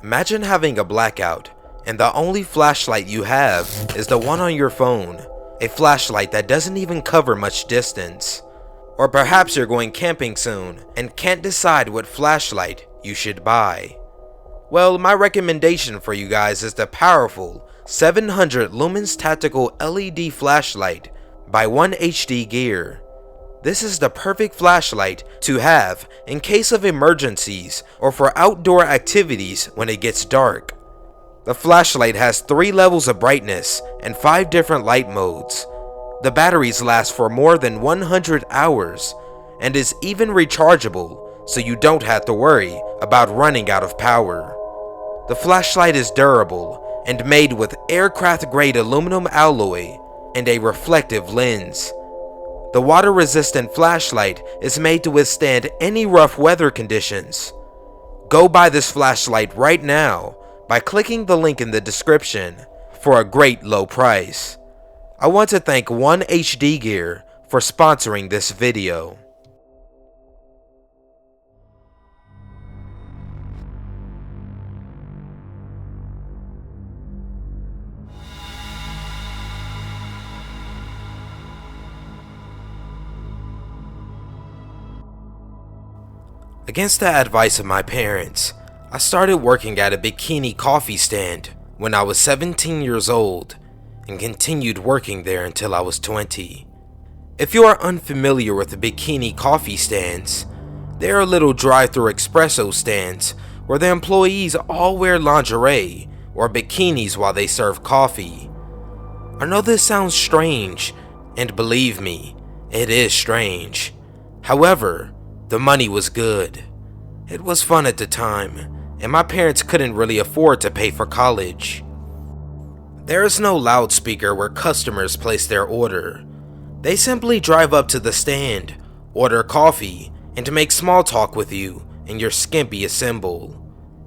Imagine having a blackout, and the only flashlight you have is the one on your phone, a flashlight that doesn't even cover much distance. Or perhaps you're going camping soon and can't decide what flashlight you should buy. Well, my recommendation for you guys is the powerful 700 lumens tactical LED flashlight by 1HD Gear. This is the perfect flashlight to have in case of emergencies or for outdoor activities when it gets dark. The flashlight has 3 levels of brightness and 5 different light modes. The batteries last for more than 100 hours and is even rechargeable, so you don't have to worry about running out of power. The flashlight is durable and made with aircraft-grade aluminum alloy and a reflective lens. The water-resistant flashlight is made to withstand any rough weather conditions. Go buy this flashlight right now by clicking the link in the description for a great low price. I want to thank 1HD Gear for sponsoring this video. Against the advice of my parents, I started working at a bikini coffee stand when I was 17 years old and continued working there until I was 20. If you are unfamiliar with the bikini coffee stands, they are little drive-thru espresso stands where the employees all wear lingerie or bikinis while they serve coffee. I know this sounds strange, and believe me, it is strange. However, the money was good. It was fun at the time, and my parents couldn't really afford to pay for college. There is no loudspeaker where customers place their order. They simply drive up to the stand, order coffee, and make small talk with you and your skimpy symbol.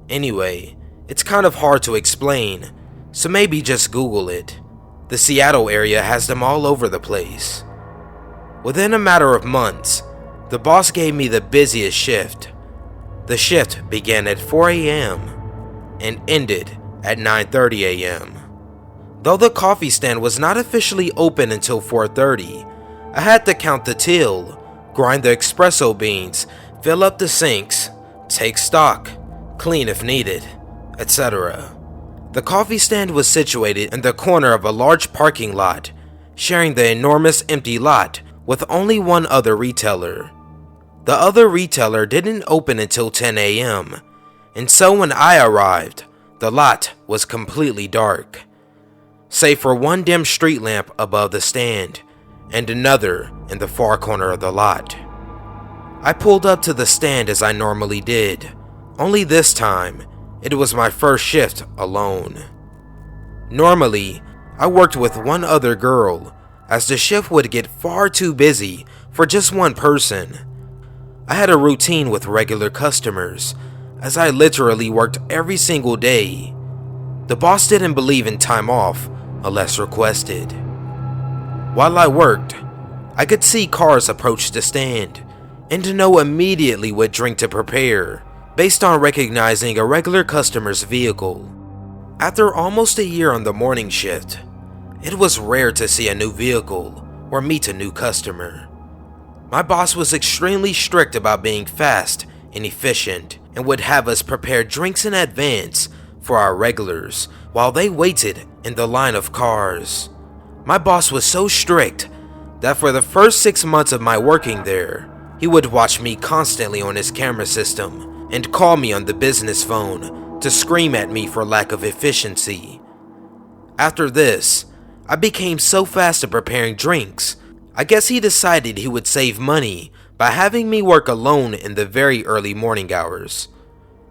Anyway, it's kind of hard to explain, so maybe just Google it. The Seattle area has them all over the place. Within a matter of months, the boss gave me the busiest shift. The shift began at 4 a.m. and ended at 9:30 a.m. Though the coffee stand was not officially open until 4:30, I had to count the till, grind the espresso beans, fill up the sinks, take stock, clean if needed, etc. The coffee stand was situated in the corner of a large parking lot, sharing the enormous empty lot with only one other retailer. The other retailer didn't open until 10 a.m., and so when I arrived, the lot was completely dark, save for one dim street lamp above the stand and another in the far corner of the lot. I pulled up to the stand as I normally did, only this time, it was my first shift alone. Normally, I worked with one other girl, as the shift would get far too busy for just one person. I had a routine with regular customers, as I literally worked every single day. The boss didn't believe in time off unless requested. While I worked, I could see cars approach the stand and to know immediately what drink to prepare based on recognizing a regular customer's vehicle. After almost a year on the morning shift, it was rare to see a new vehicle or meet a new customer. My boss was extremely strict about being fast and efficient and would have us prepare drinks in advance for our regulars while they waited in the line of cars. My boss was so strict that for the first 6 months of my working there, he would watch me constantly on his camera system and call me on the business phone to scream at me for lack of efficiency. After this, I became so fast at preparing drinks, I guess he decided he would save money by having me work alone in the very early morning hours.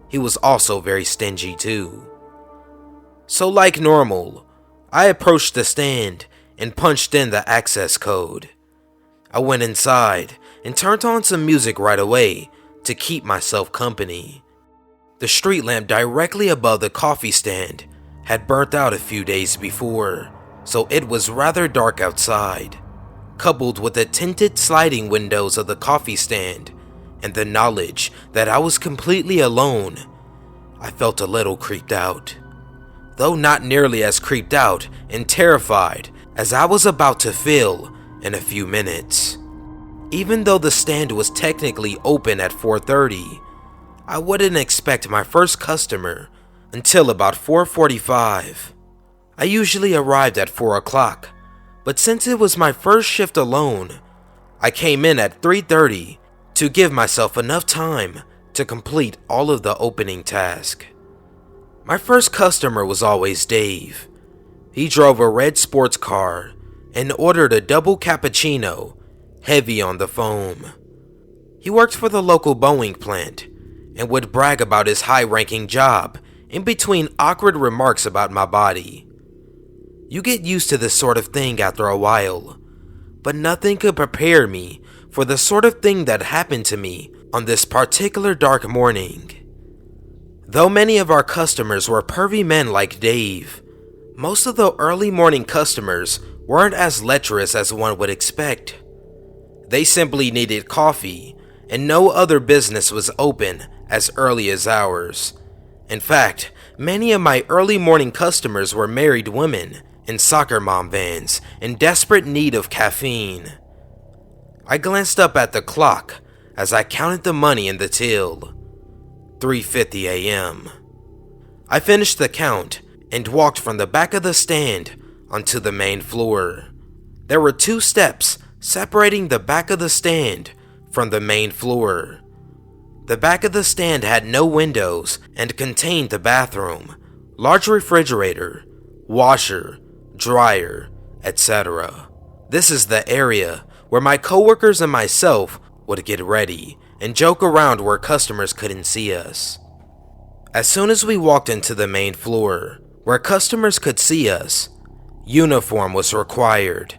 He was also very stingy too. So like normal, I approached the stand and punched in the access code. I went inside and turned on some music right away to keep myself company. The street lamp directly above the coffee stand had burnt out a few days before, so it was rather dark outside. Coupled with the tinted sliding windows of the coffee stand and the knowledge that I was completely alone, I felt a little creeped out, though not nearly as creeped out and terrified as I was about to feel in a few minutes. Even though the stand was technically open at 4:30, I wouldn't expect my first customer until about 4:45. I usually arrived at 4 o'clock, but since it was my first shift alone, I came in at 3:30 to give myself enough time to complete all of the opening task. My first customer was always Dave. He drove a red sports car and ordered a double cappuccino, heavy on the foam. He worked for the local Boeing plant and would brag about his high-ranking job in between awkward remarks about my body. You get used to this sort of thing after a while, but nothing could prepare me for the sort of thing that happened to me on this particular dark morning. Though many of our customers were pervy men like Dave, most of the early morning customers weren't as lecherous as one would expect. They simply needed coffee, and no other business was open as early as ours. In fact, many of my early morning customers were married women in soccer mom vans in desperate need of caffeine. I glanced up at the clock as I counted the money in the till. 3:50 a.m. I finished the count and walked from the back of the stand onto the main floor. There were 2 steps separating the back of the stand from the main floor. The back of the stand had no windows and contained the bathroom, large refrigerator, washer, dryer, etc. This is the area where my coworkers and myself would get ready and joke around where customers couldn't see us. As soon as we walked into the main floor, where customers could see us, uniform was required,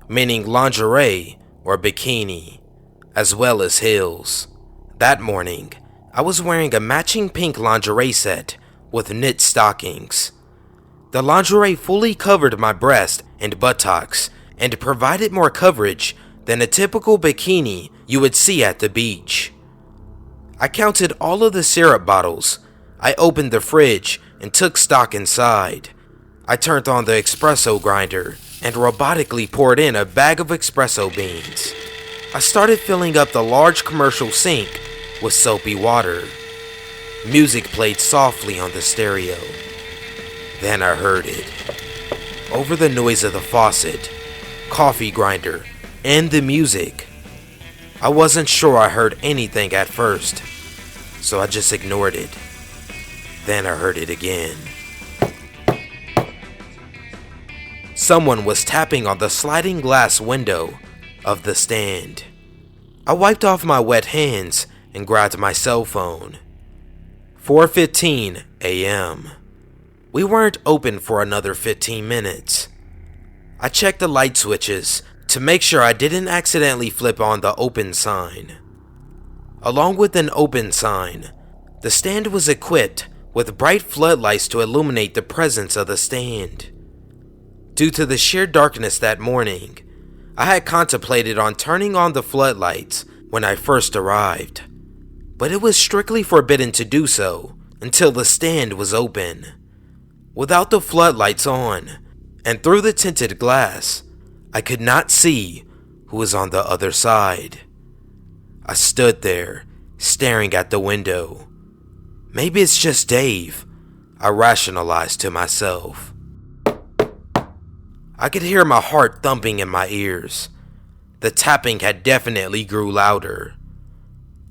meaning lingerie or bikini, as well as heels. That morning, I was wearing a matching pink lingerie set with knit stockings. The lingerie fully covered my breast and buttocks and provided more coverage than a typical bikini you would see at the beach. I counted all of the syrup bottles. I opened the fridge and took stock inside. I turned on the espresso grinder and robotically poured in a bag of espresso beans. I started filling up the large commercial sink with soapy water. Music played softly on the stereo. Then I heard it. Over the noise of the faucet, coffee grinder, and the music. I wasn't sure I heard anything at first, so I just ignored it. Then I heard it again. Someone was tapping on the sliding glass window of the stand. I wiped off my wet hands and grabbed my cell phone. 4:15 a.m. We weren't open for another 15 minutes. I checked the light switches to make sure I didn't accidentally flip on the open sign. Along with an open sign, the stand was equipped with bright floodlights to illuminate the presence of the stand. Due to the sheer darkness that morning, I had contemplated on turning on the floodlights when I first arrived, but it was strictly forbidden to do so until the stand was open. Without the floodlights on, and through the tinted glass, I could not see who was on the other side. I stood there, staring at the window. Maybe it's just Dave, I rationalized to myself. I could hear my heart thumping in my ears. The tapping had definitely grew louder.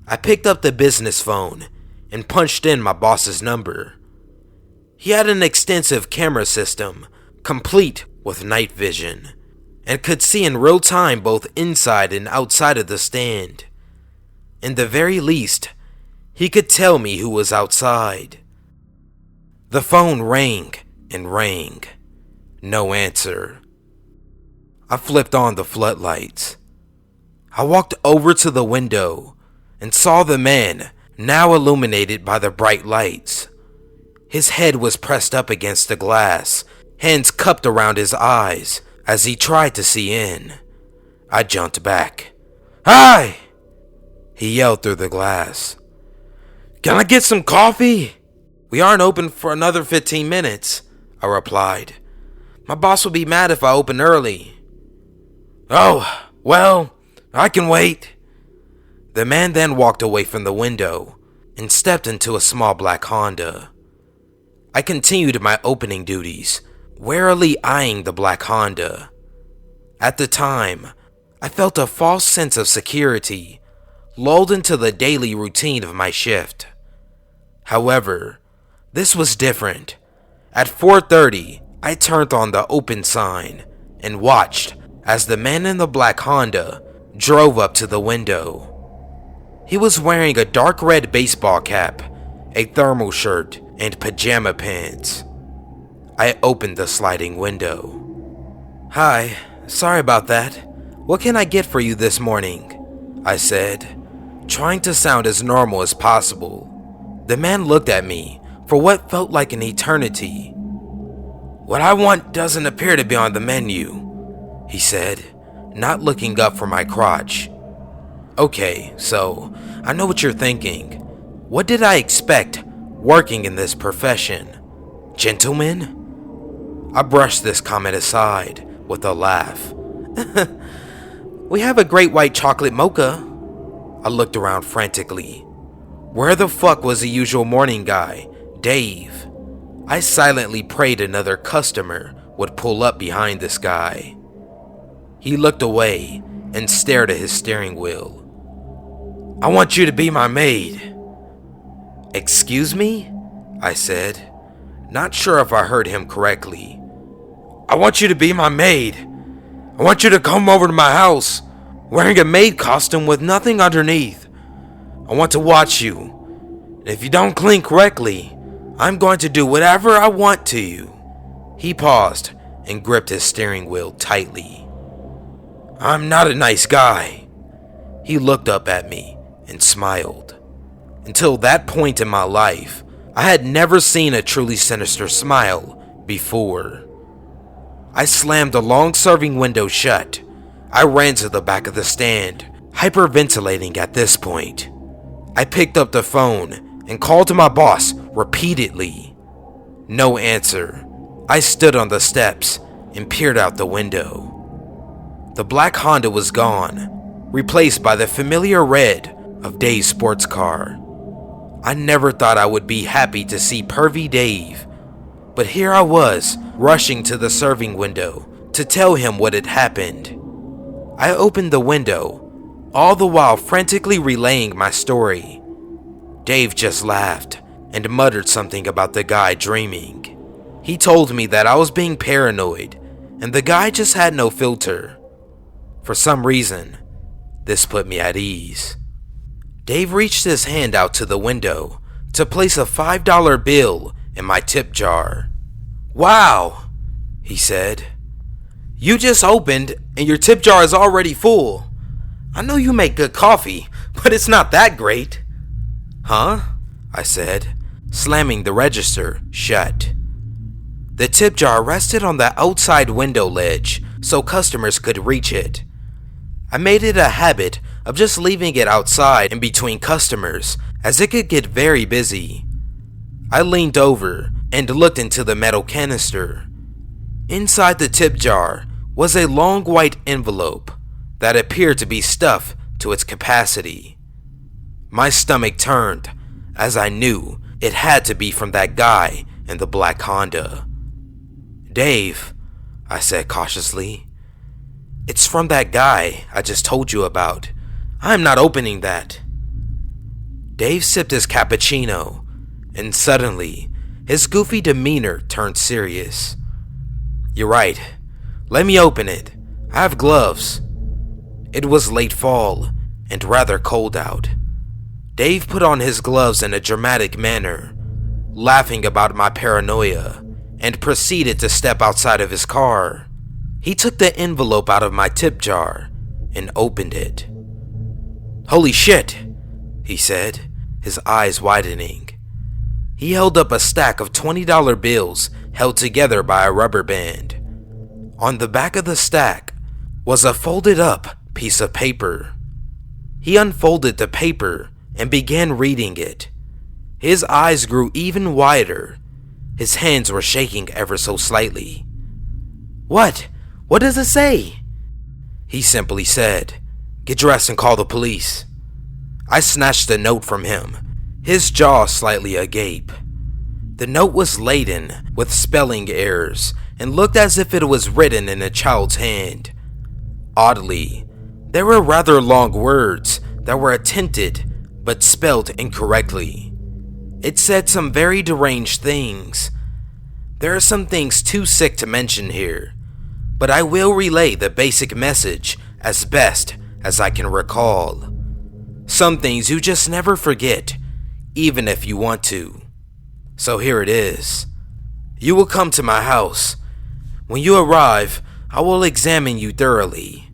I picked up the business phone and punched in my boss's number. He had an extensive camera system, complete with night vision, and could see in real time both inside and outside of the stand. In the very least, he could tell me who was outside. The phone rang and rang. No answer. I flipped on the floodlights. I walked over to the window and saw the man, now illuminated by the bright lights. His head was pressed up against the glass, hands cupped around his eyes as he tried to see in. I jumped back. "Hi!" he yelled through the glass. "Can I get some coffee?" "We aren't open for another 15 minutes, I replied. "My boss will be mad if I open early." "Oh, well, I can wait." The man then walked away from the window and stepped into a small black Honda. I continued my opening duties, warily eyeing the black Honda. At the time, I felt a false sense of security, lulled into the daily routine of my shift. However, this was different. At 4:30, I turned on the open sign and watched as the man in the black Honda drove up to the window. He was wearing a dark red baseball cap, a thermal shirt, and pajama pants. I opened the sliding window. "Hi, sorry about that. What can I get for you this morning?" I said, trying to sound as normal as possible. The man looked at me for what felt like an eternity. "What I want doesn't appear to be on the menu," he said, not looking up from my crotch. "Okay, so I know what you're thinking. What did I expect working in this profession? Gentlemen?" I brushed this comment aside with a laugh. "We have a great white chocolate mocha." I looked around frantically. Where the fuck was the usual morning guy, Dave? I silently prayed another customer would pull up behind this guy. He looked away and stared at his steering wheel. "I want you to be my maid." "Excuse me?" I said, not sure if I heard him correctly. "I want you to be my maid. I want you to come over to my house wearing a maid costume with nothing underneath. I want to watch you. And if you don't clean correctly, I'm going to do whatever I want to you." He paused and gripped his steering wheel tightly. "I'm not a nice guy." He looked up at me and smiled. Until that point in my life, I had never seen a truly sinister smile before. I slammed the long serving window shut. I ran to the back of the stand, hyperventilating at this point. I picked up the phone and called to my boss repeatedly. No answer. I stood on the steps and peered out the window. The black Honda was gone, replaced by the familiar red of Dave's sports car. I never thought I would be happy to see pervy Dave, but here I was, rushing to the serving window to tell him what had happened. I opened the window, all the while frantically relaying my story. Dave just laughed and muttered something about the guy dreaming. He told me that I was being paranoid and the guy just had no filter. For some reason, this put me at ease. Dave reached his hand out to the window to place a $5 bill in my tip jar. "Wow," he said. "You just opened and your tip jar is already full. I know you make good coffee, but it's not that great." "Huh?" I said, slamming the register shut. The tip jar rested on the outside window ledge so customers could reach it. I made it a habit of just leaving it outside in between customers as it could get very busy. I leaned over and looked into the metal canister. Inside the tip jar was a long white envelope that appeared to be stuffed to its capacity. My stomach turned as I knew it had to be from that guy in the black Honda. "Dave," I said cautiously, "it's from that guy I just told you about. I'm not opening that." Dave sipped his cappuccino, and suddenly, his goofy demeanor turned serious. "You're right. Let me open it. I have gloves." It was late fall and rather cold out. Dave put on his gloves in a dramatic manner, laughing about my paranoia, and proceeded to step outside of his car. He took the envelope out of my tip jar and opened it. "Holy shit," he said, his eyes widening. He held up a stack of $20 bills held together by a rubber band. On the back of the stack was a folded up piece of paper. He unfolded the paper and began reading it. His eyes grew even wider. His hands were shaking ever so slightly. "What? What does it say?" He simply said, "Get dressed and call the police." I snatched the note from him, his jaw slightly agape. The note was laden with spelling errors and looked as if it was written in a child's hand. Oddly, there were rather long words that were attempted but spelled incorrectly. It said some very deranged things. There are some things too sick to mention here, but I will relay the basic message as best as I can recall. Some things you just never forget, even if you want to. So here it is. You will come to my house. When you arrive, I will examine you thoroughly.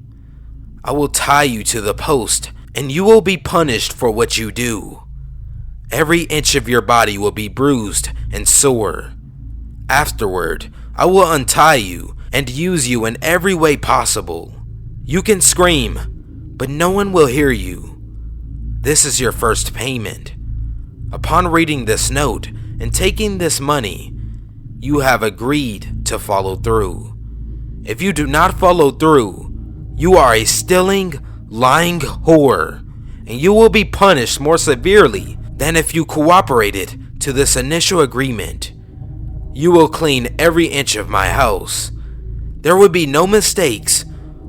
I will tie you to the post, and you will be punished for what you do. Every inch of your body will be bruised and sore. Afterward, I will untie you and use you in every way possible. You can scream, but no one will hear you. This is your first payment. Upon reading this note and taking this money, you have agreed to follow through. If you do not follow through, you are a stealing, lying whore, and you will be punished more severely than if you cooperated to this initial agreement. You will clean every inch of my house. There will be no mistakes,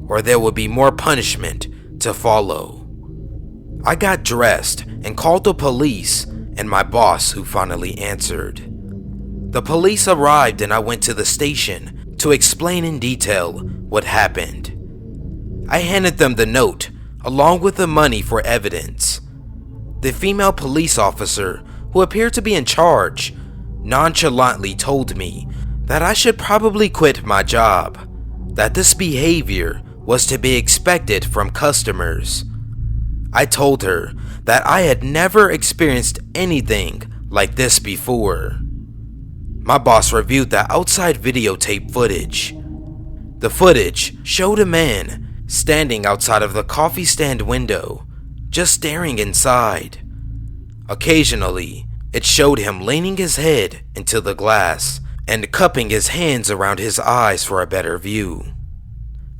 or there will be more punishment to follow. I got dressed and called the police and my boss, who finally answered. The police arrived and I went to the station to explain in detail what happened. I handed them the note along with the money for evidence. The female police officer, who appeared to be in charge, nonchalantly told me that I should probably quit my job, that this behavior was to be expected from customers. I told her that I had never experienced anything like this before. My boss reviewed the outside videotape footage. The footage showed a man standing outside of the coffee stand window, just staring inside. Occasionally, it showed him leaning his head into the glass and cupping his hands around his eyes for a better view.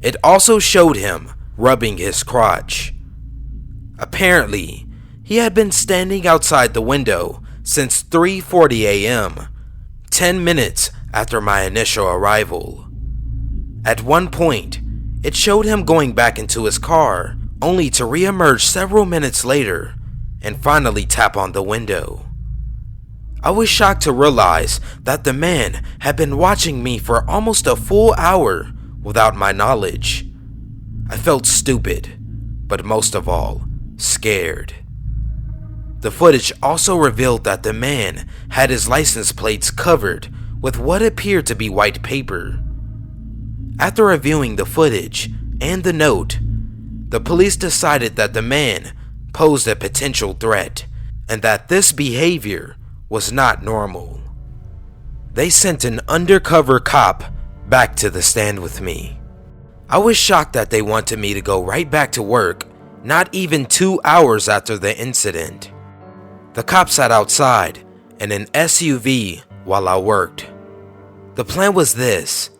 It also showed him rubbing his crotch. Apparently, he had been standing outside the window since 3:40 a.m., 10 minutes after my initial arrival. At one point, it showed him going back into his car, only to re-emerge several minutes later and finally tap on the window. I was shocked to realize that the man had been watching me for almost a full hour without my knowledge. I felt stupid, but most of all, scared. The footage also revealed that the man had his license plates covered with what appeared to be white paper. After reviewing the footage and the note, the police decided that the man posed a potential threat and that this behavior was not normal. They sent an undercover cop back to the stand with me. I was shocked that they wanted me to go right back to work, not even 2 hours after the incident. The cop sat outside in an SUV while I worked. The plan was this: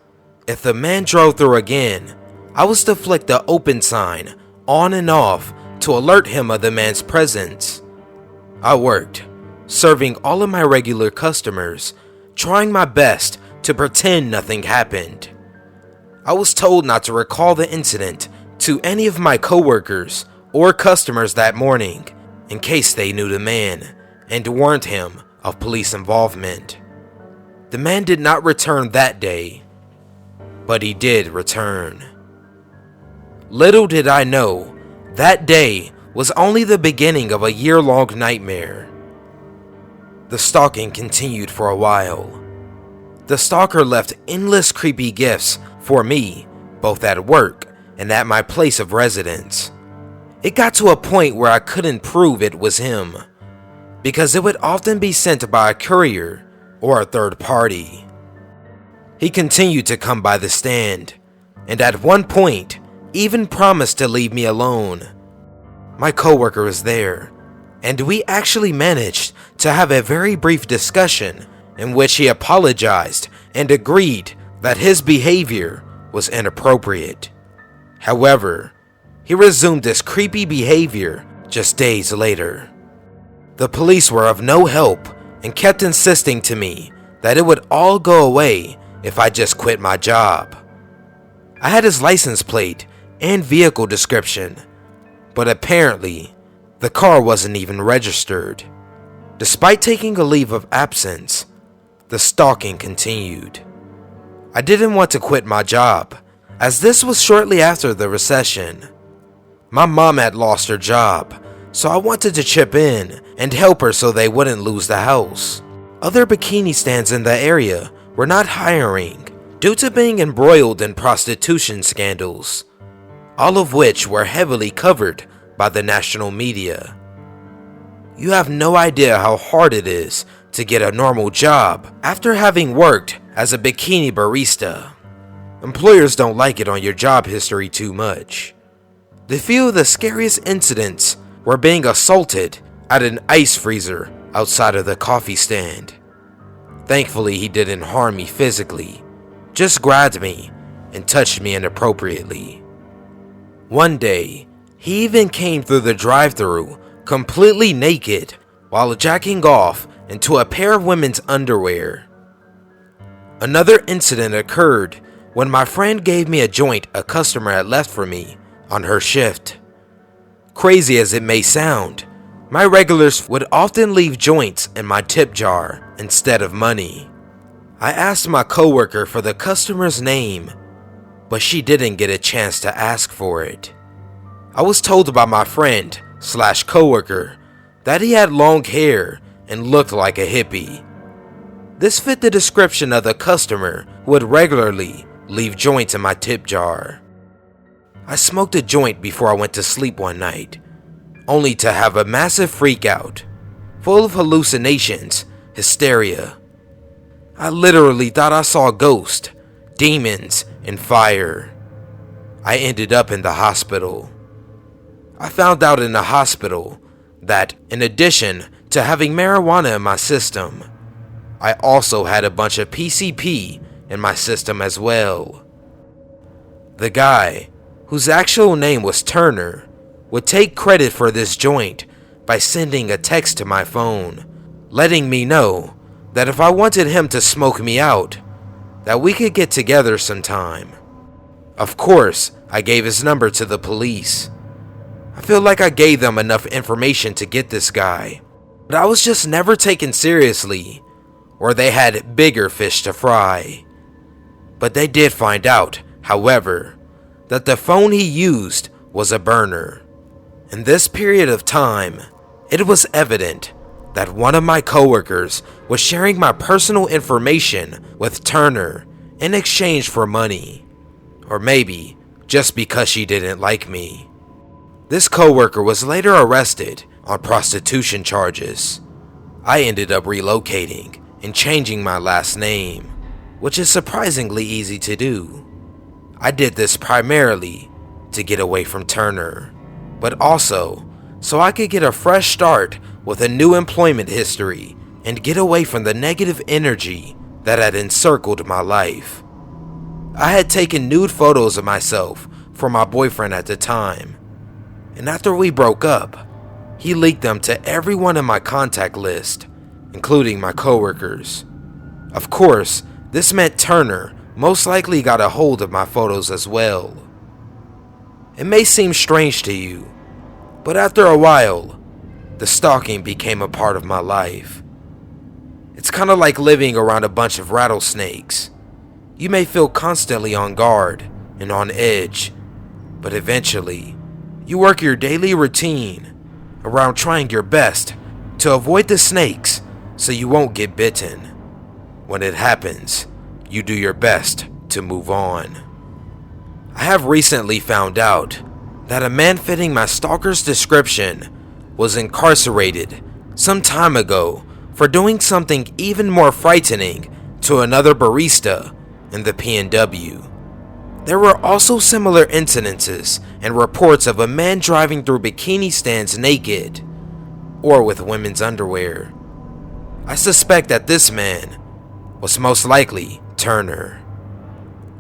if the man drove through again, I was to flick the open sign on and off to alert him of the man's presence. I worked, serving all of my regular customers, trying my best to pretend nothing happened. I was told not to recall the incident to any of my coworkers or customers that morning in case they knew the man and warned him of police involvement. The man did not return that day, but he did return. Little did I know, that day was only the beginning of a year-long nightmare. The stalking continued for a while. The stalker left endless creepy gifts for me, both at work and at my place of residence. It got to a point where I couldn't prove it was him, because it would often be sent by a courier or a third party. He continued to come by the stand, and at one point even promised to leave me alone. My coworker was there, and we actually managed to have a very brief discussion in which he apologized and agreed that his behavior was inappropriate. However, he resumed this creepy behavior just days later. The police were of no help and kept insisting to me that it would all go away if I just quit my job. I had his license plate and vehicle description, but apparently the car wasn't even registered. Despite taking a leave of absence, the stalking continued. I didn't want to quit my job, as this was shortly after the recession. My mom had lost her job, so I wanted to chip in and help her so they wouldn't lose the house. Other bikini stands in the area were not hiring due to being embroiled in prostitution scandals, all of which were heavily covered by the national media. You have no idea how hard it is to get a normal job after having worked as a bikini barista. Employers don't like it on your job history too much. The few of the scariest incidents were being assaulted at an ice freezer outside of the coffee stand. Thankfully, he didn't harm me physically, just grabbed me and touched me inappropriately. One day, he even came through the drive-thru completely naked while jacking off into a pair of women's underwear. Another incident occurred when my friend gave me a joint a customer had left for me on her shift. Crazy as it may sound, my regulars would often leave joints in my tip jar instead of money. I asked my coworker for the customer's name, but she didn't get a chance to ask for it. I was told by my friend / coworker that he had long hair and looked like a hippie. This fit the description of the customer who would regularly leave joints in my tip jar. I smoked a joint before I went to sleep one night, only to have a massive freakout, full of hallucinations, hysteria. I literally thought I saw ghosts, demons, and fire. I ended up in the hospital. I found out in the hospital that, in addition to having marijuana in my system, I also had a bunch of PCP in my system as well. The guy, whose actual name was Turner, would take credit for this joint by sending a text to my phone, letting me know that if I wanted him to smoke me out, that we could get together sometime. Of course, I gave his number to the police. I feel like I gave them enough information to get this guy, but I was just never taken seriously, or they had bigger fish to fry. But they did find out, however, that the phone he used was a burner. In this period of time, it was evident that one of my coworkers was sharing my personal information with Turner in exchange for money, or maybe just because she didn't like me. This coworker was later arrested on prostitution charges. I ended up relocating and changing my last name, which is surprisingly easy to do. I did this primarily to get away from Turner, but also so I could get a fresh start with a new employment history and get away from the negative energy that had encircled my life. I had taken nude photos of myself for my boyfriend at the time, and after we broke up, he leaked them to everyone in my contact list, including my coworkers. Of course, this meant Turner most likely got a hold of my photos as well. It may seem strange to you, but after a while, the stalking became a part of my life. It's kind of like living around a bunch of rattlesnakes. You may feel constantly on guard and on edge, but eventually, you work your daily routine around trying your best to avoid the snakes so you won't get bitten. When it happens, you do your best to move on. I have recently found out that a man fitting my stalker's description was incarcerated some time ago for doing something even more frightening to another barista in the P&W. There were also similar incidences and reports of a man driving through bikini stands naked. or with women's underwear. I suspect that this man was most likely Turner.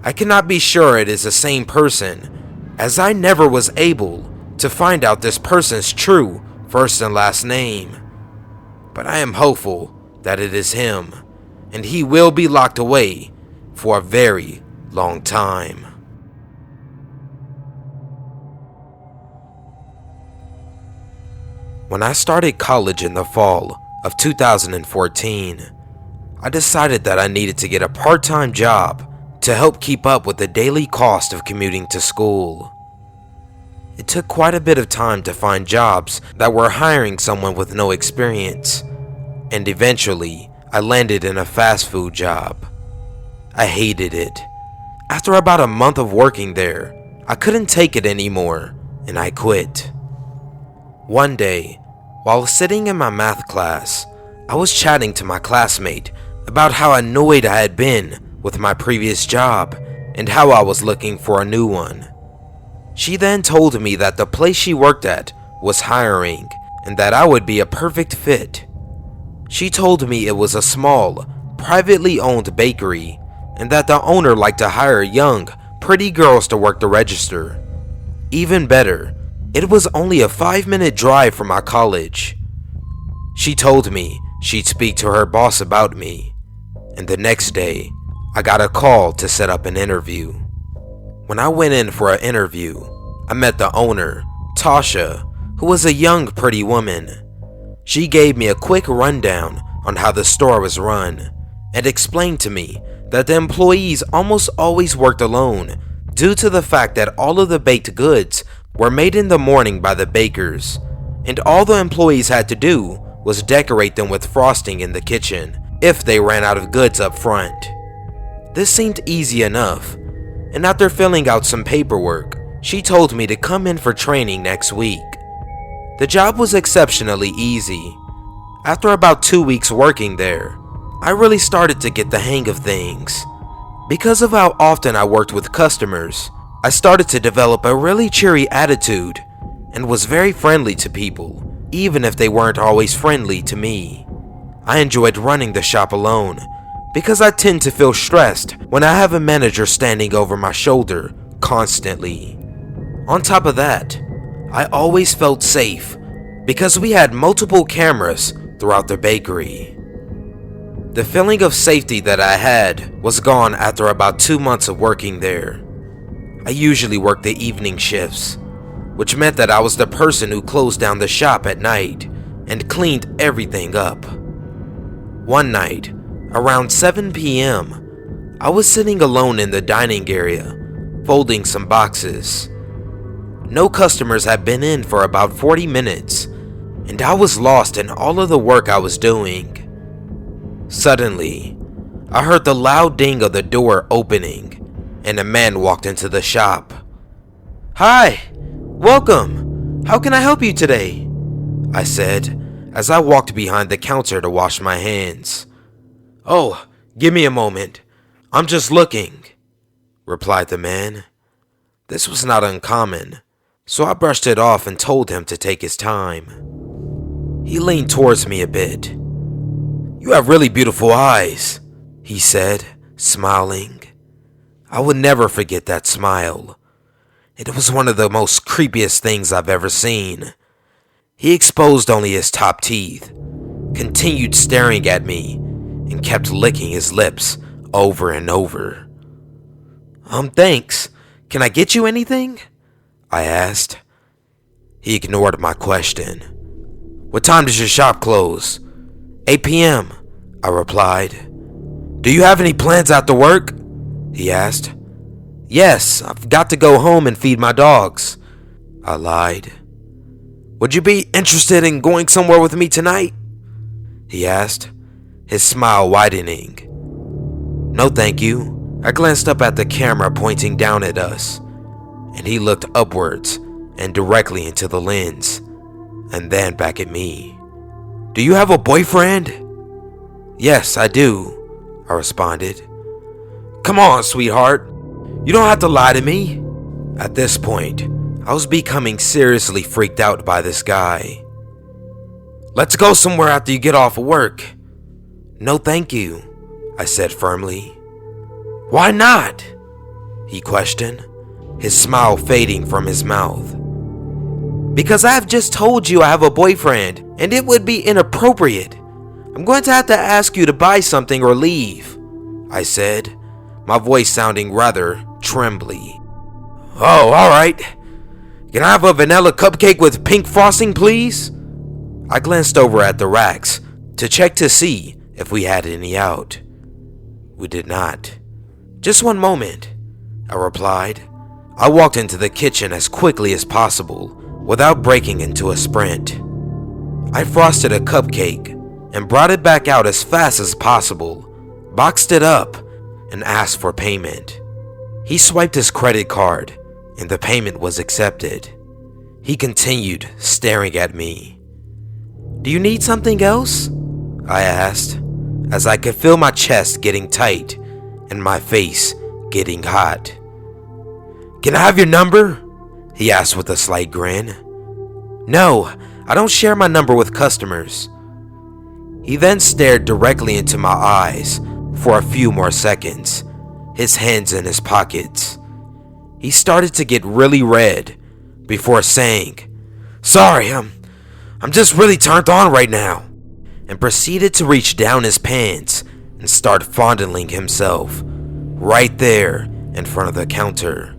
I cannot be sure it is the same person, as I never was able to find out this person's true first and last name. But I am hopeful that it is him, and he will be locked away for a very long time. When I started college in the fall of 2014, I decided that I needed to get a part-time job to help keep up with the daily cost of commuting to school. It took quite a bit of time to find jobs that were hiring someone with no experience, and eventually I landed in a fast food job. I hated it. After about a month of working there, I couldn't take it anymore, and I quit. One day, while sitting in my math class, I was chatting to my classmate about how annoyed I had been with my previous job and how I was looking for a new one. She then told me that the place she worked at was hiring and that I would be a perfect fit. She told me it was a small, privately owned bakery and that the owner liked to hire young, pretty girls to work the register. Even better, it was only a 5-minute drive from my college. She told me she'd speak to her boss about me, and the next day, I got a call to set up an interview. When I went in for an interview, I met the owner, Tasha, who was a young, pretty woman. She gave me a quick rundown on how the store was run and explained to me that the employees almost always worked alone due to the fact that all of the baked goods were made in the morning by the bakers, and all the employees had to do was decorate them with frosting in the kitchen if they ran out of goods up front. This seemed easy enough, and after filling out some paperwork, she told me to come in for training next week. The job was exceptionally easy. After about 2 weeks working there, I really started to get the hang of things. Because of how often I worked with customers, I started to develop a really cheery attitude and was very friendly to people, even if they weren't always friendly to me. I enjoyed running the shop alone because I tend to feel stressed when I have a manager standing over my shoulder constantly. On top of that, I always felt safe because we had multiple cameras throughout the bakery. The feeling of safety that I had was gone after about 2 months of working there. I usually worked the evening shifts, which meant that I was the person who closed down the shop at night and cleaned everything up. One night, around 7 p.m., I was sitting alone in the dining area, folding some boxes. No customers had been in for about 40 minutes, and I was lost in all of the work I was doing. Suddenly, I heard the loud ding of the door opening, and a man walked into the shop. "Hi, welcome. How can I help you today?" I said as I walked behind the counter to wash my hands. "Oh, give me a moment. I'm just looking," replied the man. This was not uncommon, so I brushed it off and told him to take his time. He leaned towards me a bit. "You have really beautiful eyes," he said, smiling. I would never forget that smile. It was one of the most creepiest things I've ever seen. He exposed only his top teeth, continued staring at me, and kept licking his lips over and over. Thanks. Can I get you anything?" I asked. He ignored my question. "What time does your shop close?" 8 p.m., I replied. "Do you have any plans after work?" he asked. "Yes, I've got to go home and feed my dogs," I lied. "Would you be interested in going somewhere with me tonight?" he asked, his smile widening. "No, thank you." I glanced up at the camera pointing down at us, and he looked upwards and directly into the lens, and then back at me. "Do you have a boyfriend?" "Yes, I do," I responded. "Come on, sweetheart. You don't have to lie to me." At this point, I was becoming seriously freaked out by this guy. Let's go somewhere after you get off of work." "No, thank you," I said firmly. "Why not?" he questioned, his smile fading from his mouth. "Because I've just told you I have a boyfriend, and it would be inappropriate. I'm going to have to ask you to buy something or leave," I said, my voice sounding rather trembly. "Oh, alright. Can I have a vanilla cupcake with pink frosting, please?" I glanced over at the racks to check to see if we had any out. We did not. "Just one moment," I replied. I walked into the kitchen as quickly as possible without breaking into a sprint. I frosted a cupcake and brought it back out as fast as possible, boxed it up, and asked for payment. He swiped his credit card and the payment was accepted. He continued staring at me. "Do you need something else?" I asked, as I could feel my chest getting tight and my face getting hot. "Can I have your number?" he asked with a slight grin. "No, I don't share my number with customers." He then stared directly into my eyes for a few more seconds, his hands in his pockets. He started to get really red before saying, "Sorry, I'm just really turned on right now," and proceeded to reach down his pants and start fondling himself right there in front of the counter.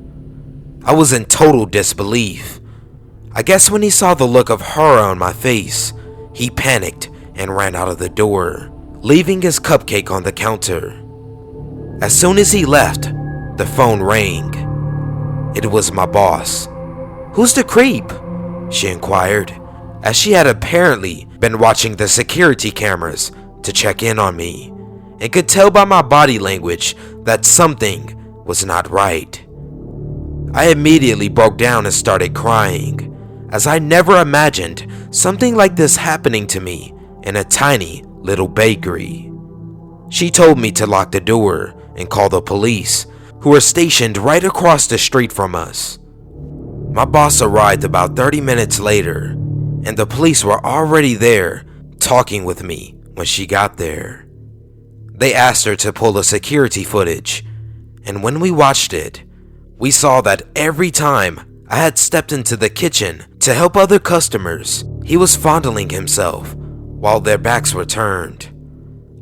I was in total disbelief. I guess when he saw the look of horror on my face, he panicked and ran out of the door, leaving his cupcake on the counter. As soon as he left, the phone rang. It was my boss. "Who's the creep?" she inquired, as she had apparently been watching the security cameras to check in on me and could tell by my body language that something was not right. I immediately broke down and started crying, as I never imagined something like this happening to me in a tiny little bakery. She told me to lock the door and call the police, who were stationed right across the street from us. My boss arrived about 30 minutes later, and the police were already there talking with me when she got there. They asked her to pull the security footage, and when we watched it, we saw that every time I had stepped into the kitchen to help other customers, he was fondling himself while their backs were turned.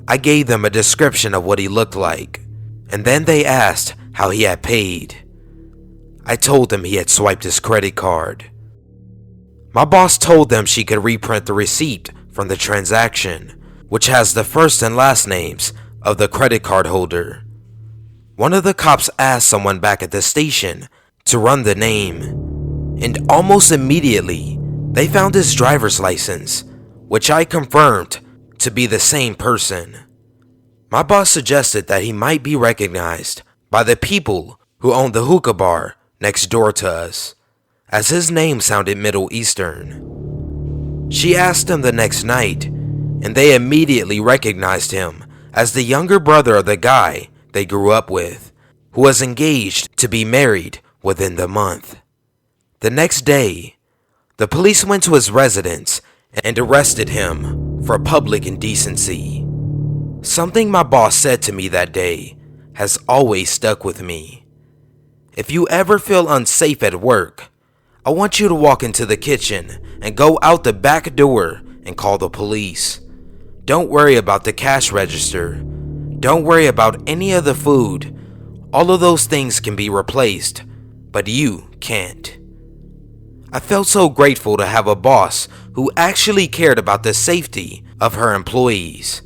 I gave them a description of what he looked like, and then they asked how he had paid. I told them he had swiped his credit card. My boss told them she could reprint the receipt from the transaction, which has the first and last names of the credit card holder. One of the cops asked someone back at the station to run the name, and almost immediately they found his driver's license, which I confirmed to be the same person. My boss suggested that he might be recognized by the people who owned the hookah bar next door to us, as his name sounded Middle Eastern. She asked him the next night, and they immediately recognized him as the younger brother of the guy they grew up with, who was engaged to be married within the month. The next day, the police went to his residence and arrested him for public indecency. Something my boss said to me that day has always stuck with me. If you ever feel unsafe at work, I want you to walk into the kitchen and go out the back door and call the police. Don't worry about the cash register. Don't worry about any of the food. All of those things can be replaced, but you can't. I felt so grateful to have a boss who actually cared about the safety of her employees.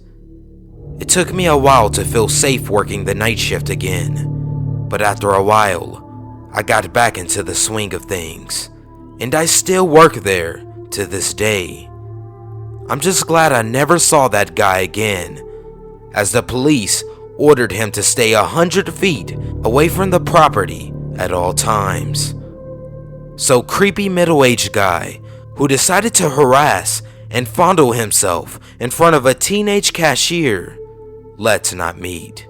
It took me a while to feel safe working the night shift again, but after a while, I got back into the swing of things, and I still work there to this day. I'm just glad I never saw that guy again, as the police ordered him to stay 100 feet away from the property at all times. So creepy middle-aged guy who decided to harass and fondle himself in front of a teenage cashier, let's not meet.